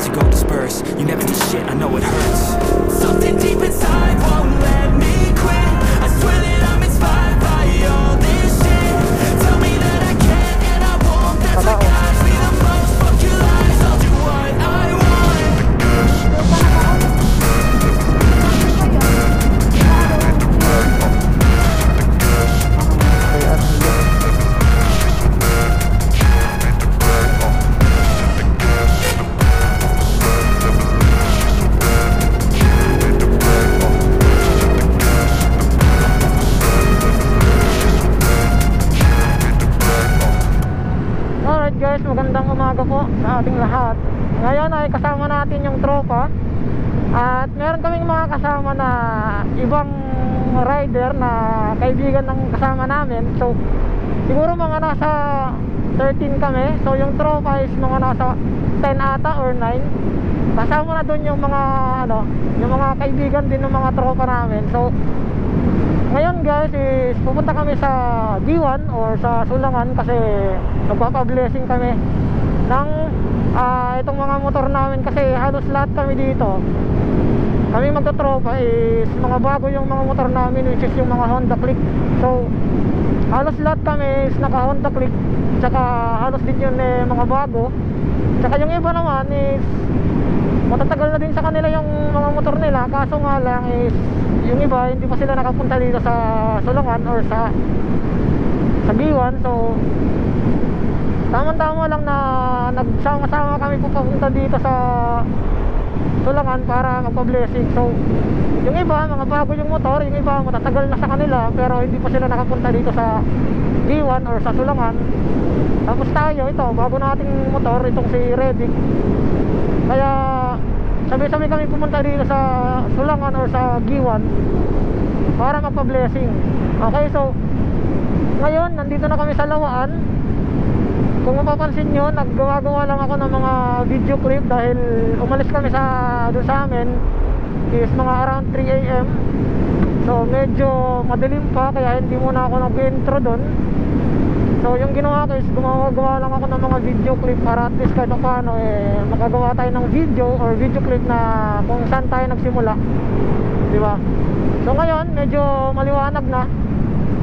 to go disperse. You never do shit, I know it hurts. Something deep inside won't let me quit. I swear that I'm inspired by all this shit. Tell me that I can and I won't. That's what guides me the most. Fuck your lies, I'll do what I want. Guys, magandang umaga po sa ating lahat. Ngayon ay kasama natin yung tropa. At meron kaming mga kasama na ibang rider na kaibigan ng kasama namin. So siguro mga nasa 13 kami. So yung tropa is mga nasa 10 ata or 9. Kasama na dun yung mga yung mga kaibigan din ng mga tropa namin. So ngayon guys is pupunta kami sa G1 or sa Sulangan kasi nagpapa-blessing kami ng itong mga motor namin kasi halos lahat kami dito. Kami magtotropa is mga bago yung mga motor namin, which is yung mga Honda Click. So halos lahat kami is naka Honda Click, tsaka halos din yun mga bago. Tsaka yung iba naman is matatagal na din sa kanila yung mga motor nila, kaso nga lang is yung iba hindi pa sila nakapunta dito sa Sulangan or sa G1. So tama-tama lang na nagsama-sama kami pupunta dito sa Sulangan para magpa-blessing. So yung iba mga bago yung motor, yung iba matatagal na sa kanila pero hindi pa sila nakapunta dito sa G1 or sa Sulangan. Tapos tayo, ito bago nating motor, itong si Redick. Kaya sabi-sabi kami pumunta dito sa Sulangan or sa G1 para magpa-blessing. Okay, so ngayon nandito na kami sa Lawaan. Kung mapapansin nyo, naggawa-gawa lang ako ng mga video clip dahil umalis kami doon sa amin is mga around 3 AM. So medyo madilim pa kaya hindi muna ako nag-intro doon. So yung ginawa ko is gumawa lang ako ng mga video clip para at least kahit paano makagawa tayo ng video or video clip na kung saan tayo nagsimula, diba? So ngayon medyo maliwanag na.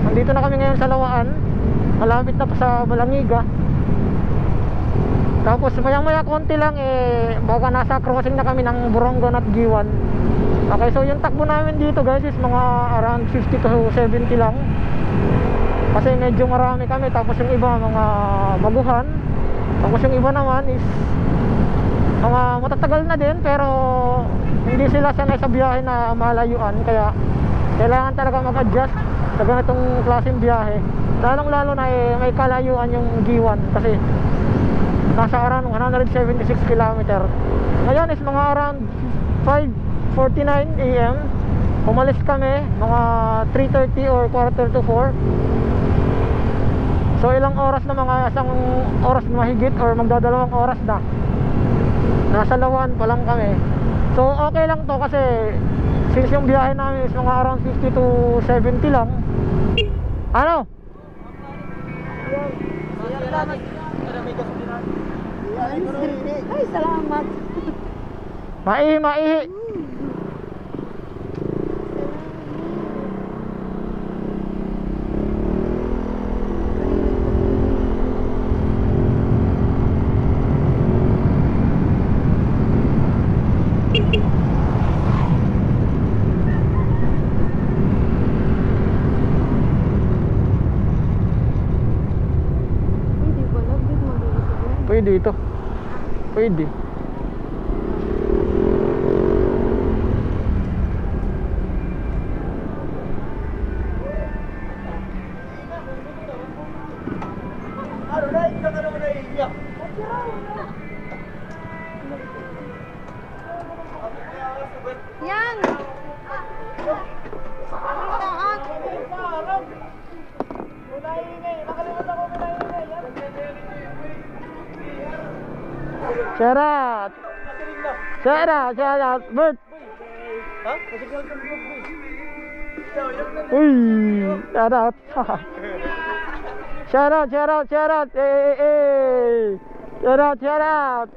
Nandito na kami ngayon sa Lawaan, malapit na pa sa Balangiga. Tapos maya konti lang baka nasa crossing na kami ng Borongon at G1. Okay, so yung takbo namin dito guys is mga around 50 to 70 lang. Kasi medyo marami kami, tapos yung iba mga baguhan. Tapos yung iba naman is mga matatagal na din pero hindi sila sanay sa biyahe na malayuan. Kaya kailangan talaga mag-adjust sa ganitong klaseng biyahe. Lalong lalo na may kalayuan yung G1 kasi nasa around 176 km. Ngayon is mga around 5:49 AM. Umalis kami mga 3:30 or quarter to 4. So ilang oras na, mga isang oras na mahigit or magdadalawang oras na nasa Lawaan pa lang kami. So okay lang to kasi since yung biyahe namin is mga around 50 to 70 lang. Ano? Ay, salamat. Maihi. Pwede ito. Pwede. Yan. Shout out. Shout out, Bert. Ha? Uy, shout out. Shout out. Hey. Shout out.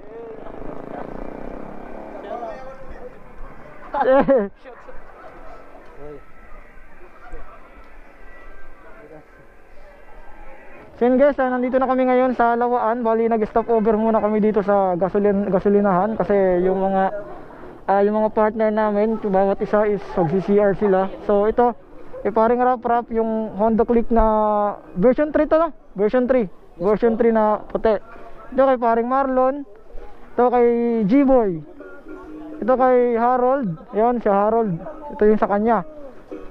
So yun guys, nandito na kami ngayon sa Lawaan. Bali nag-stop over muna kami dito sa gasolinahan kasi yung mga partner namin, bawat isa is magsi-CR sila. So ito, paring rap yung Honda Click na version 3 to, no? Version 3 na puti. Ito kay paring Marlon. Ito kay G-Boy. Ito kay Harold. Yan si Harold. Ito yung sa kanya.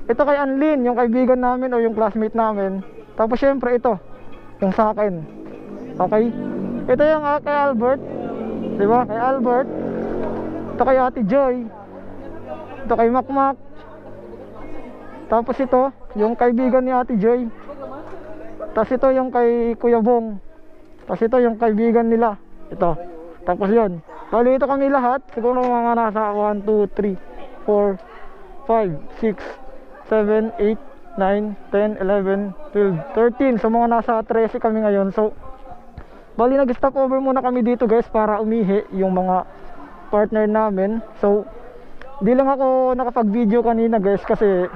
Ito kay Anlin, yung kaibigan namin o yung classmate namin. Tapos syempre ito yung sa akin. Okay? Ito yung kay Albert. Diba? Kay Albert. Ito kay Ate Joy. Ito kay Makmak. Tapos ito, yung kaibigan ni Ate Joy. Tapos ito yung kay Kuya Bong. Tapos ito yung kaibigan nila. Ito. Tapos yun. Bali ito kami lahat. Siguro mga nasa 1, 2, 3, 4, 5, 6, 7, 8, 9, 10, 11, 12, 13. So mga nasa 13 kami ngayon. So bali nag-stop over muna kami dito guys para umihi yung mga partner namin. So di lang ako nakapag-video kanina guys kasi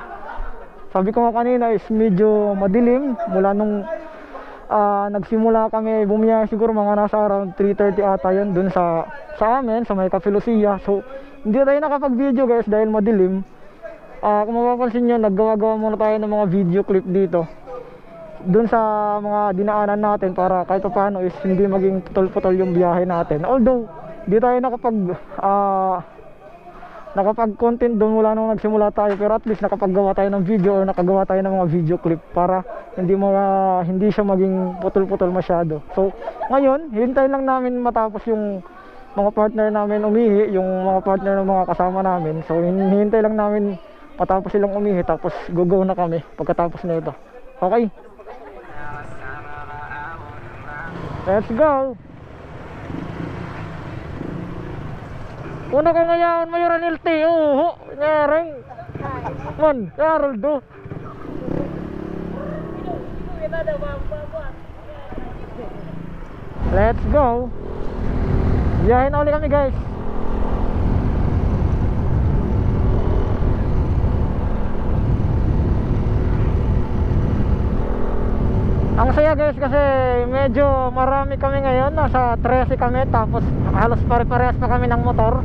sabi ko nga kanina is medyo madilim mula nung nagsimula kami bumiyahe, siguro mga nasa around 3:30 ata yun dun sa amin sa may Cafe Lucia. So hindi tayo nakapag-video guys dahil madilim. Kung mapapansin nyo, naggawa-gawa muna tayo ng mga video clip dito dun sa mga dinaanan natin para kahit paano is hindi maging putol-putol yung biyahe natin. Although di tayo nakapag-content doon mula nung nagsimula tayo, pero at least nakapaggawa tayo ng video or nakagawa tayo ng mga video clip para hindi siya maging putol-putol masyado. So ngayon, hintay lang namin matapos yung mga partner namin umihi, yung mga partner ng mga kasama namin. So hintay lang namin matapos silang umihi, tapos go na kami pagkatapos na ito. Okay? Let's go! Una ka ngayon, Mayoran LT. Oo, nyareng. Man, Haroldo. Let's go. Biyahe na ulit kami guys. Ang saya guys kasi medyo marami kami ngayon, nasa 13 kami, tapos halos pare-parehas pa kami ng motor.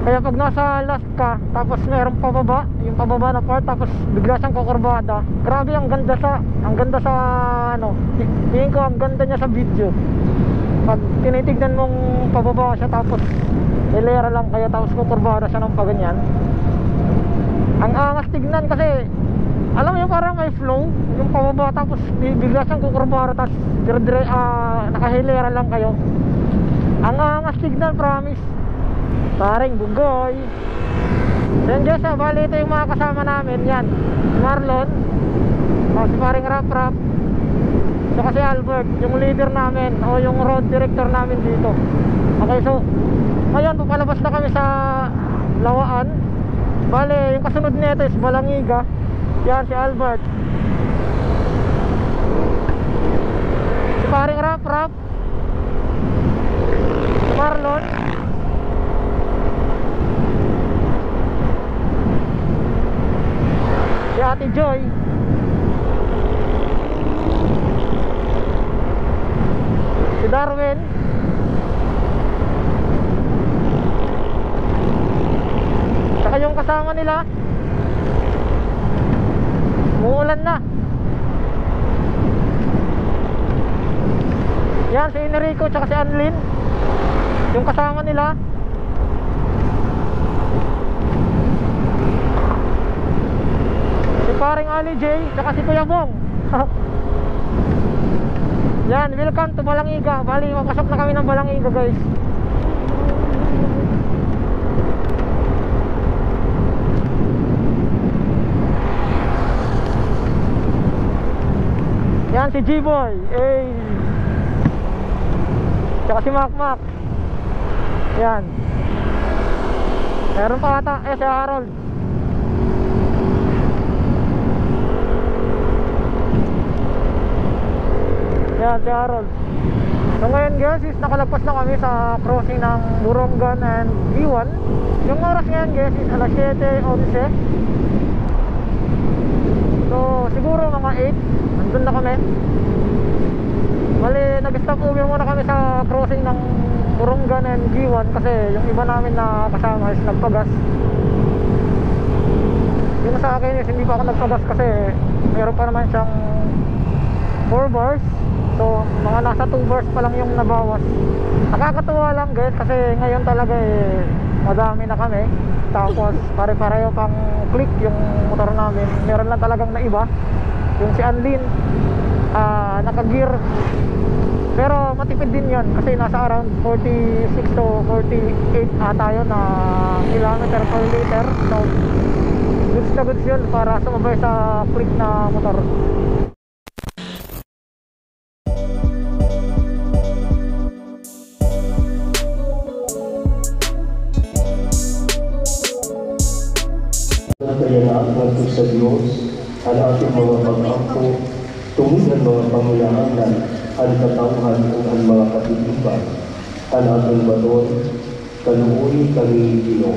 Kaya pag nasa last ka, tapos mayroong pababa, yung pababa na part, tapos bigla siyang kukurbada. Grabe, ang ganda sa tingin ko ang ganda niya sa video. Pag tinitignan mong pababa siya, tapos hilera lang kayo, tapos kukurbada siya ng paganyan. Ang angas tignan kasi alam mo yung parang may flow yung pababa, tapos bigla siyang kukurbara, tapos nakahilera lang kayo. Ang angas tignan, promise. Paring Bugoy. Then Diyos, bali ito yung mga kasama namin. Yan, si Marlon, si paring Rap, so kasi Albert, yung leader namin o yung road director namin dito. Okay, so ngayon papalabas na kami sa Lawaan. Bali yung kasunod nito is Balangiga. Yan si Albert, si paring Rap, si Marlon, si Ate Joy, si Darwin, saka yung kasama nila. Muulan na. Yan si Enrico tsaka si Anlin, yung kasama nila. Si paring Ali J tsaka si Kuya Bong. Yan, welcome to Balangiga. Bali mapasok na kami ng Balangiga guys. Yan si G-Boy, tsaka si Makmak. Yan, meron pa ata, si Harold. Yan si Harold. So ngayon guys is nakalagpas na kami sa crossing ng Borongan and Iwan. Yung oras ngayon guys is alas 7:11. So siguro mga 8 nandun na kami. Bali nag-stop over muna kami sa crossing ng Borongan and Iwan kasi yung iba namin na kasama is nagpagas. Yung sa akin is hindi pa ako nagpagas kasi meron pa naman siyang 4 bars. So mga nasa 2 bars pa lang yung nabawas. Nakakatuwa lang guys kasi ngayon talaga madami na kami. Tapos pare-pareho pang click yung motor namin. Meron lang talagang naiba. Yung si Anlin naka-gear. Pero matipid din yun kasi nasa around 46 to 48 ata yun na kilometer per liter. So goods na goods yun para sumabay sa click na motor. Kayaan natin sa Diyos ang ating mga pag-ako, tungod ang mga pangulaanan, ang katauhan o ang mga katitipan, ang ating baton, kaluoy kami Ginoo.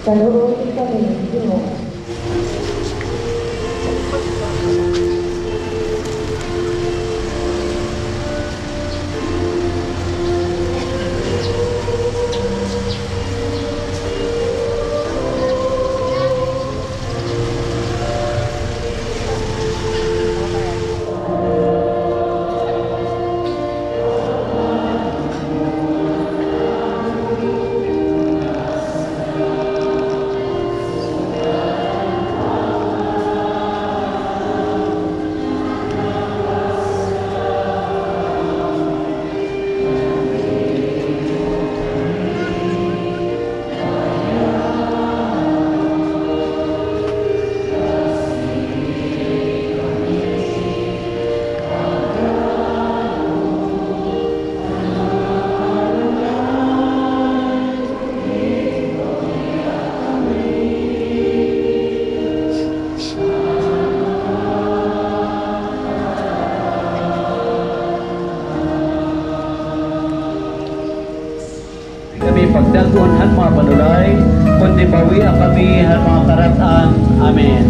Kaluoy kami, Ginoo. Kami pagdagon han mga panulay, kundi bawi ang kami han mga karatan. Amen.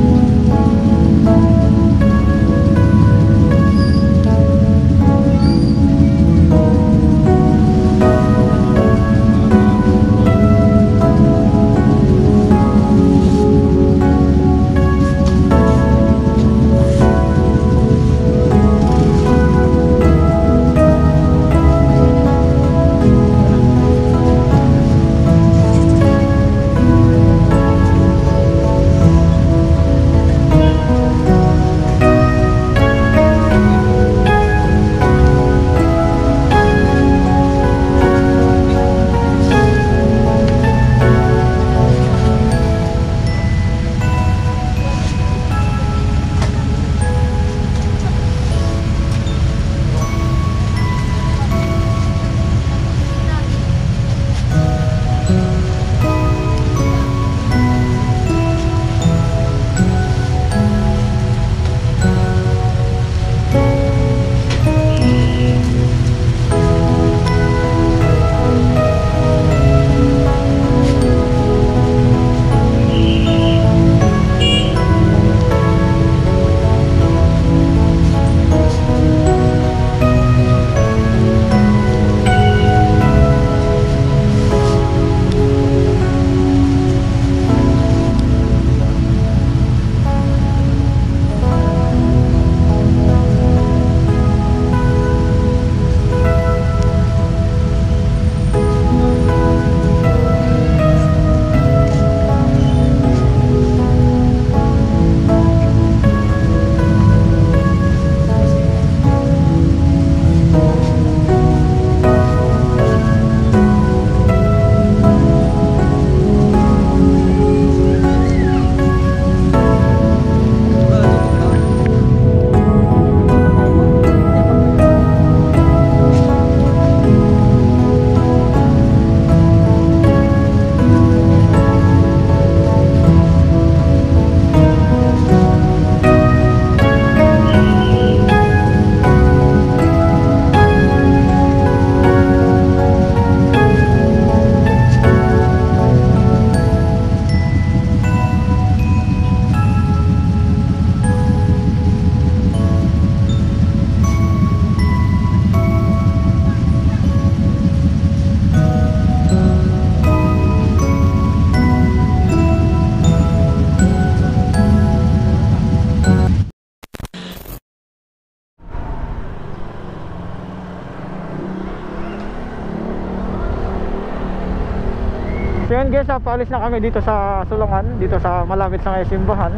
guys, paalis na kami dito sa Sulungan, dito sa malapit sa may simbahan.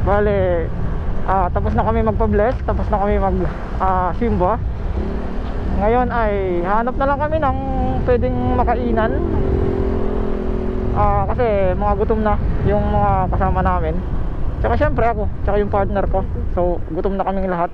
Bale, tapos na kami magpa-bless, tapos na kami simba. Ngayon ay hanap na lang kami ng pwedeng makainan. Kasi mga gutom na yung mga kasama namin. Tsaka syempre ako, tsaka yung partner ko. So gutom na kaming lahat.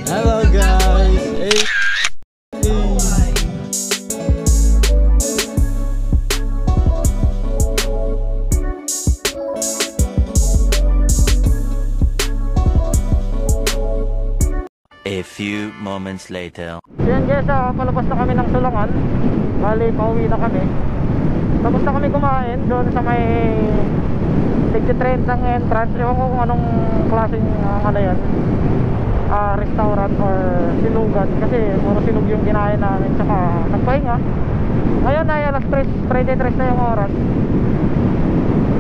Hello guys. Hey. A few moments later. So yan guys, palabas na kami ng Sulungan. Bali, pauwi na kami. Tapos na kami kumain doon sa may tig-30 ng entrance. Ewan ko kung anong klaseng ano yan, restaurant or silugan. Kasi puro silug yung kinain namin. Tsaka nagpahinga. Ngayon ay alas 3:33 na yung oras.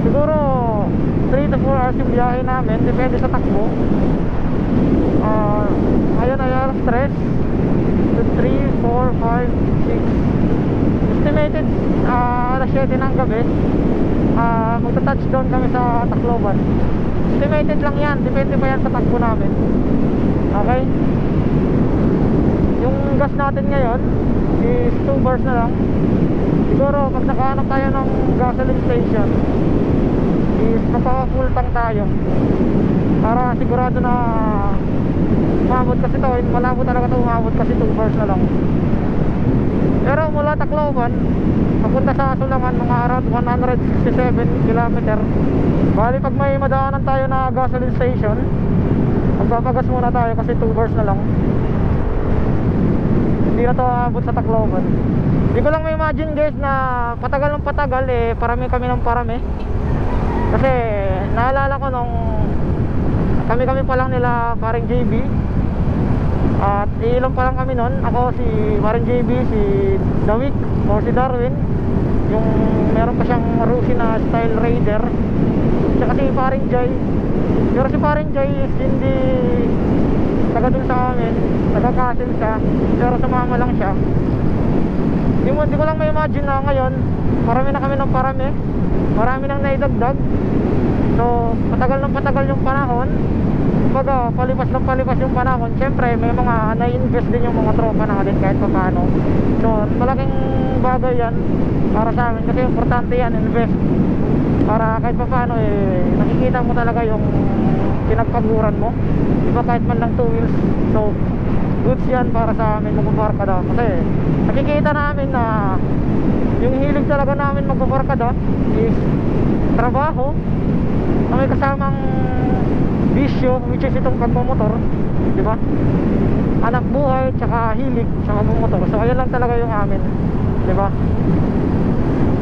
Siguro 3 to 4 hours yung biyahe namin. Depende sa takbo. Ngayon ay alas 3 to 3, 4, 5, 6. Estimated alas 7 ng gabi. Magta-touchdown kami sa Tacloban. Estimated lang yan. Depende pa yan sa takbo namin. Okay? Yung gas natin ngayon is 2 bars na lang. Siguro pag nakahanap tayo ng gasoline station is magpaka-full tank tayo para sigurado na umabot, kasi to malabo talaga to umabot kasi 2 bars na lang. Pero mula Tacloban papunta sa Sulungan mga around 167 km. Bali pag may madaanan tayo na gasoline station, magpapagas muna tayo kasi 2 bars na lang. Hindi na to aabot sa Tacloban. Hindi ko lang may imagine guys na patagal ng patagal parami kami ng parami. Kasi naalala ko nung kami pa lang nila paring JB. At ilan pa lang kami nun. Ako, si paring JB, si Dawik o si Darwin. Yung meron pa siyang Rusi na Style Raider. Tsaka si paring Jay. Pero si paring Jay is hindi taga dun sa amin, taga-castle siya, pero sumama lang siya. Hindi ko lang may imagine na ngayon marami na kami ng parami, marami nang naidagdag. So patagal ng patagal yung panahon. Kumbaga palipas ng palipas yung panahon. Siyempre may mga na-invest din yung mga tropa natin kahit pa paano. So malaking bagay yan para sa amin, kasi importante yan, invest. Para kahit pa paano nakikita mo talaga yung pinagpaguran mo, diba, kahit man lang 2 wheels. So goods yan para sa amin magbabarkada. Kasi nakikita namin na yung hilig talaga namin magbabarkada is trabaho na may kasamang bisyo, which is itong pagmamotor, diba, anak buhay, tsaka hilig sa pagmamotor. So ayan lang talaga yung amin, diba.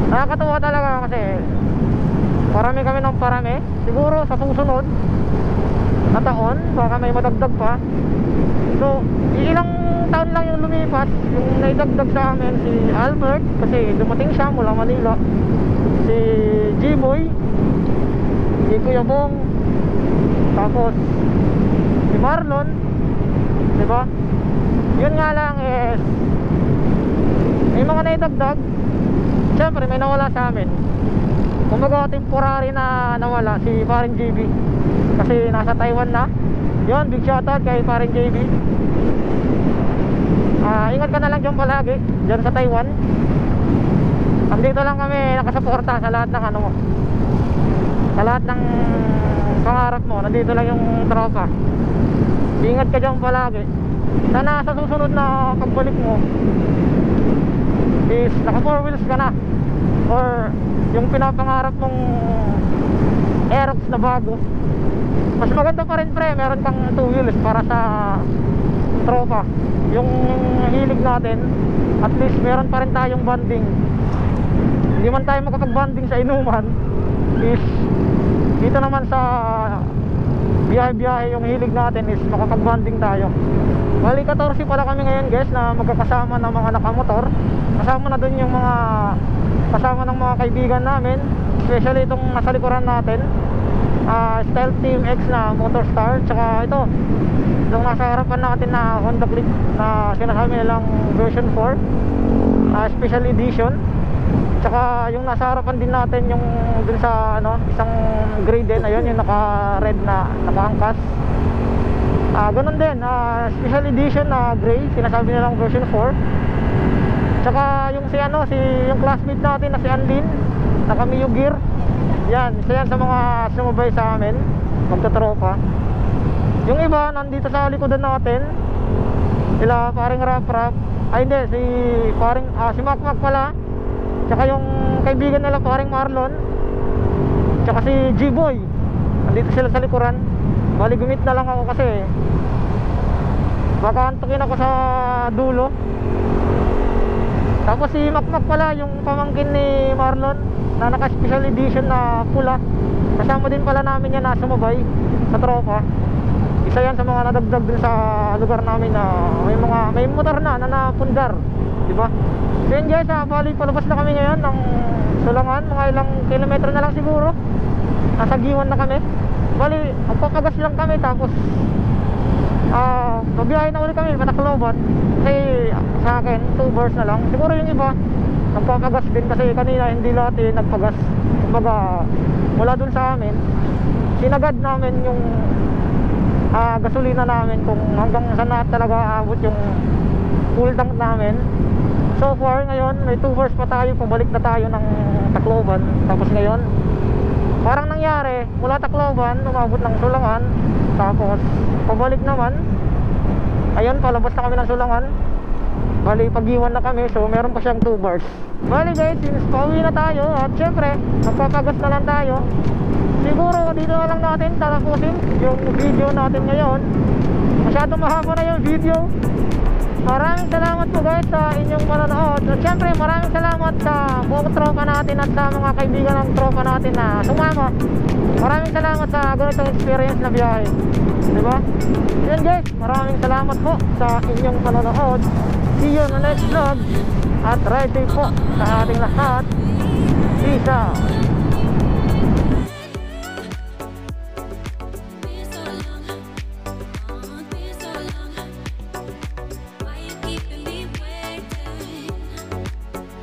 Nakakatuwa talaga kasi parami kami ng parami. Siguro sa susunod na taon baka may madagdag pa. So ilang taon lang yung lumipas, yung naidagdag sa amin si Albert, kasi dumating siya mula Manila, si G-Boy, si Kuya Bong, tapos si Marlon, diba. Yun nga lang is may mga naidagdag. Siyempre may nawala sa amin. Kumbaga temporary na nawala si paring JB kasi nasa Taiwan na. Yun, big shoutout kay paring JB. Ingat ka na lang dyan palagi, dyan sa Taiwan. Andito lang kami nakasuporta sa lahat ng ano mo, sa lahat ng pangarap mo. Nandito lang yung tropa. Ingat ka dyan palagi. Sana sa susunod na pagbalik mo is naka 4 wheels ka na, or yung pinapangarap mong Aerox na bago. Mas maganda pa rin pre, meron kang 2 wheels para sa tropa. Yung hilig natin, at least meron pa rin tayong bonding. Hindi man tayo makapag-bonding sa inuman, is dito naman sa biyahe-biyahe yung hilig natin is makapag-bonding tayo. Bali 14 pala kami ngayon guys na magkakasama ng mga nakamotor. Kasama na dun yung mga kasama ng mga kaibigan namin, especially itong nasa likuran natin, Stealth Team X na Motorstar. Tsaka ito, itong nasa harapan natin na Honda Click na sinasabi nilang version 4, special edition. Tsaka yung nasa harapan din natin yung dun sa isang gray din, ayun yung naka red na nakaangkas. Ganun din, special edition na gray, sinasabi nilang version 4. Tsaka yung yung classmate natin na si Anlin, naka Mio gear. Yan, isa yan sa mga sumabay sa amin, magtatropa. Yung iba nandito sa likodan natin, sila paring Rap, ay hindi, si Makmak pala. Tsaka yung kaibigan nila paring Marlon, tsaka si G-Boy, nandito sila sa likuran. Bali gumit na lang ako kasi baka antukin ako sa dulo. Tapos si Makmak pala, yung pamangkin ni Marlon na naka special edition na pula, kasama din pala namin yan na sumabay sa tropa. Isa yan sa mga nadagdag din sa lugar namin na may motor na napundar, di ba? So yun guys, bali palabas na kami ngayon ng Sulangan, mga ilang kilometro na lang siguro. Nasa Giwan na kami. Bali, magpapagas lang kami, tapos mabiyahe na ulit kami Patacloban. Kasi sa akin 2 bars na lang. Siguro yung iba nagpapagas din kasi kanina hindi lahat nagpagas. Kumbaga mula dun sa amin, sinagad namin yung gasolina namin kung hanggang saan na talaga aabot yung full tank namin. So far ngayon may 2 bars pa tayo, pabalik na tayo ng Tacloban. Tapos ngayon parang nangyari, mula Tacloban umabot ng Sulangan, tapos pabalik naman, ayun, palabas na kami ng Sulangan. Bali pag-iwan na kami, so meron pa siyang 2 bars. Bali guys, since pauwi na tayo, at syempre magpapagas na lang tayo, siguro dito na lang natin tatapusin yung video natin ngayon. Masyadong mahaba na yung video. Maraming salamat po guys sa inyong manonood. At syempre maraming salamat sa buong tropa natin at sa mga kaibigan ng tropa natin na sumama. Maraming salamat sa ganitong experience na biyahe, diba? Yun guys, maraming salamat po sa inyong manonood. See you on the next vlog. At ride safe po sa ating lahat. Peace out.